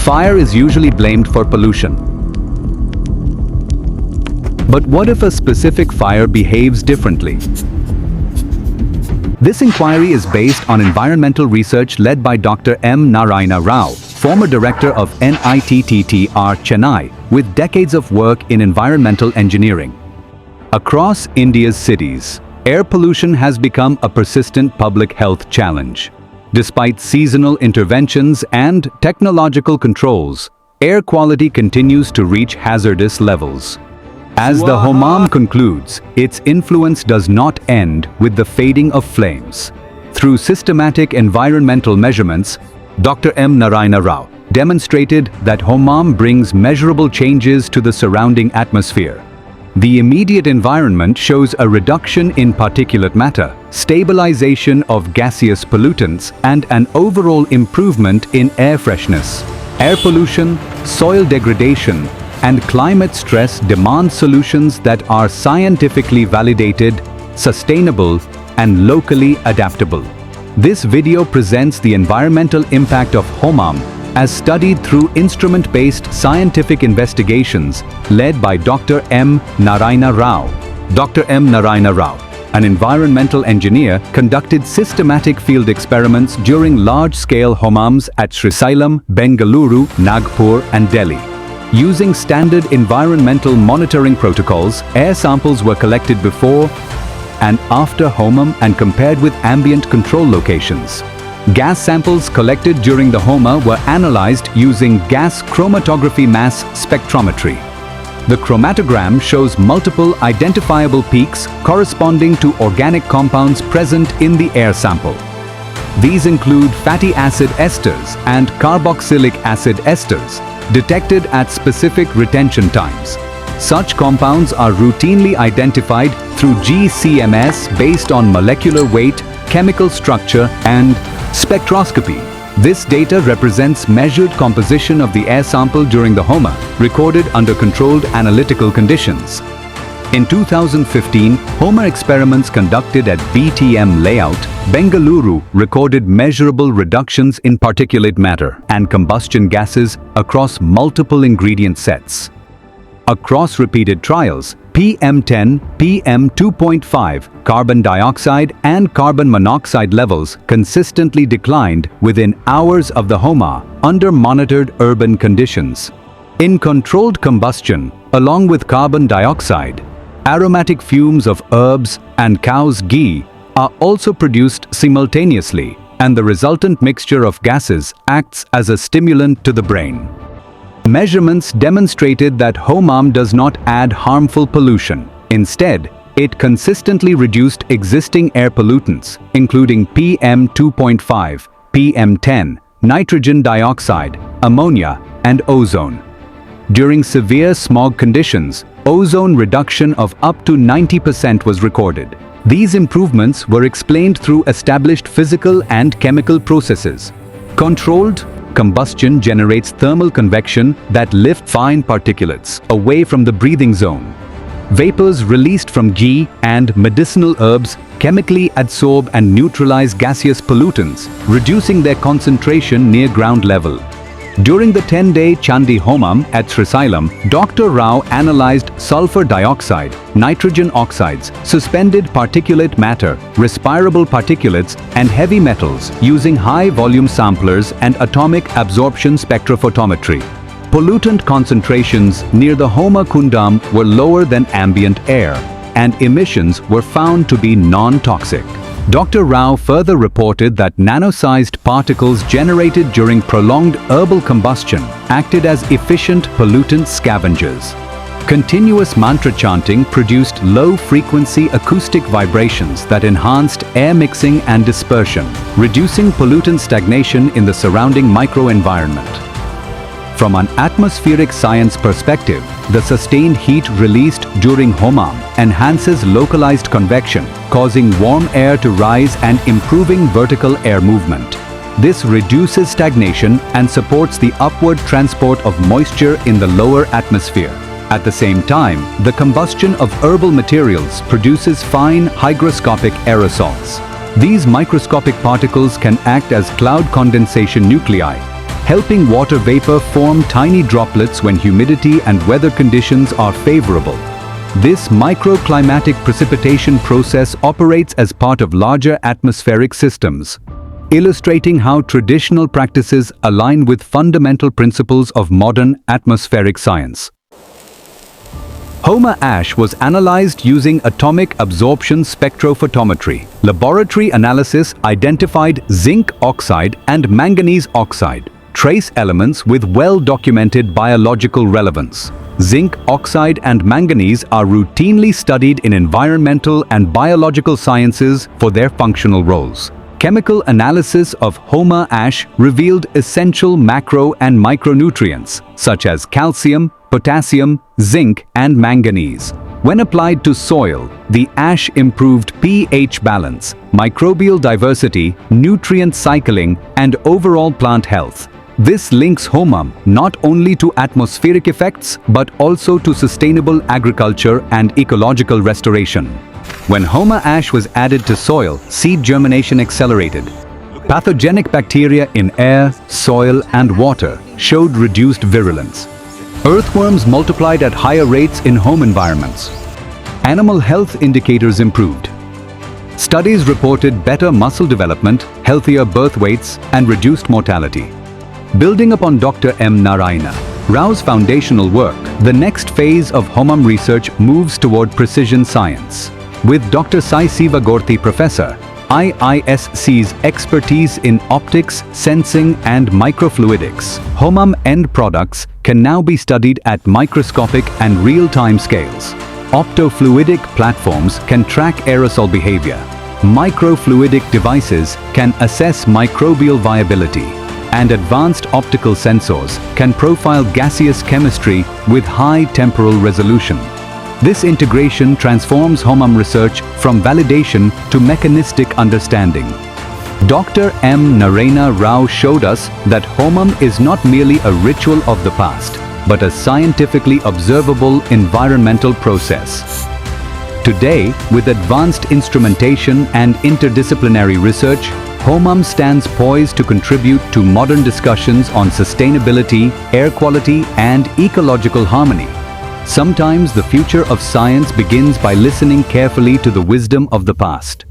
Fire is usually blamed for pollution. But what if a specific fire behaves differently? This inquiry is based on environmental research led by Dr. M. Narayana Rao, former director of NITTTR Chennai, with decades of work in environmental engineering. Across India's cities, air pollution has become a persistent public health challenge. Despite seasonal interventions and technological controls, air quality continues to reach hazardous levels. As the Homam concludes, its influence does not end with the fading of flames. Through systematic environmental measurements, Dr. M. Narayana Rao demonstrated that Homam brings measurable changes to the surrounding atmosphere. The immediate environment shows a reduction in particulate matter, stabilization of gaseous pollutants, and an overall improvement in air freshness. Air pollution, soil degradation, and climate stress demand solutions that are scientifically validated, sustainable, and locally adaptable. This video presents the environmental impact of Homam as studied through instrument-based scientific investigations led by Dr. M. Narayana Rao. Dr. M. Narayana Rao, an environmental engineer, conducted systematic field experiments during large-scale Homams at Srisailam, Bengaluru, Nagpur, and Delhi. Using standard environmental monitoring protocols, air samples were collected before and after Homam and compared with ambient control locations. Gas samples collected during the Homa were analyzed using gas chromatography mass spectrometry. The chromatogram shows multiple identifiable peaks corresponding to organic compounds present in the air sample. These include fatty acid esters and carboxylic acid esters, detected at specific retention times. Such compounds are routinely identified through GCMS based on molecular weight, chemical structure, and spectroscopy. This data represents measured composition of the air sample during the Homa, recorded under controlled analytical conditions. In 2015, Homa experiments conducted at BTM Layout, Bengaluru recorded measurable reductions in particulate matter and combustion gases across multiple ingredient sets. Across repeated trials, PM10, PM2.5, carbon dioxide and carbon monoxide levels consistently declined within hours of the Homa under monitored urban conditions. In controlled combustion, along with carbon dioxide, aromatic fumes of herbs and cow's ghee are also produced simultaneously, and the resultant mixture of gases acts as a stimulant to the brain. Measurements demonstrated that Homam does not add harmful pollution. Instead, it consistently reduced existing air pollutants, including PM2.5, PM10, nitrogen dioxide, ammonia, and ozone. During severe smog conditions, ozone reduction of up to 90% was recorded. These improvements were explained through established physical and chemical processes. Controlled combustion generates thermal convection that lift fine particulates away from the breathing zone. Vapors released from ghee and medicinal herbs chemically adsorb and neutralize gaseous pollutants, reducing their concentration near ground level. During the 10-day Chandi Homam at Srisailam, Dr. Rao analyzed sulfur dioxide, nitrogen oxides, suspended particulate matter, respirable particulates, and heavy metals using high-volume samplers and atomic absorption spectrophotometry. Pollutant concentrations near the Homa Kundam were lower than ambient air, and emissions were found to be non-toxic. Dr. Rao further reported that nano-sized particles generated during prolonged herbal combustion acted as efficient pollutant scavengers. Continuous mantra chanting produced low-frequency acoustic vibrations that enhanced air mixing and dispersion, reducing pollutant stagnation in the surrounding microenvironment. From an atmospheric science perspective, the sustained heat released during Homam enhances localized convection, causing warm air to rise and improving vertical air movement. This reduces stagnation and supports the upward transport of moisture in the lower atmosphere. At the same time, the combustion of herbal materials produces fine hygroscopic aerosols. These microscopic particles can act as cloud condensation nuclei, helping water vapor form tiny droplets when humidity and weather conditions are favorable. This microclimatic precipitation process operates as part of larger atmospheric systems, illustrating how traditional practices align with fundamental principles of modern atmospheric science. Homa ash was analyzed using atomic absorption spectrophotometry. Laboratory analysis identified zinc oxide and manganese oxide, trace elements with well-documented biological relevance. Zinc oxide and manganese are routinely studied in environmental and biological sciences for their functional roles. Chemical analysis of Homa ash revealed essential macro and micronutrients such as calcium, potassium, zinc, and manganese. When applied to soil, the ash improved pH balance, microbial diversity, nutrient cycling, and overall plant health. This links Homam not only to atmospheric effects but also to sustainable agriculture and ecological restoration. When Homa ash was added to soil, seed germination accelerated. Pathogenic bacteria in air, soil, and water showed reduced virulence. Earthworms multiplied at higher rates in home environments. Animal health indicators improved. Studies reported better muscle development, healthier birth weights, and reduced mortality. Building upon Dr. M. Narayana Rao's foundational work, the next phase of Homam research moves toward precision science. With Dr. Sai Siva Gorthy Professor, IISC's expertise in optics, sensing, and microfluidics, Homam end products can now be studied at microscopic and real-time scales. Optofluidic platforms can track aerosol behavior. Microfluidic devices can assess microbial viability. And advanced optical sensors can profile gaseous chemistry with high temporal resolution. This integration transforms Homam research from validation to mechanistic understanding. Dr. M. Narayana Rao showed us that Homam is not merely a ritual of the past, but a scientifically observable environmental process. Today, with advanced instrumentation and interdisciplinary research, Homam stands poised to contribute to modern discussions on sustainability, air quality, and ecological harmony. Sometimes the future of science begins by listening carefully to the wisdom of the past.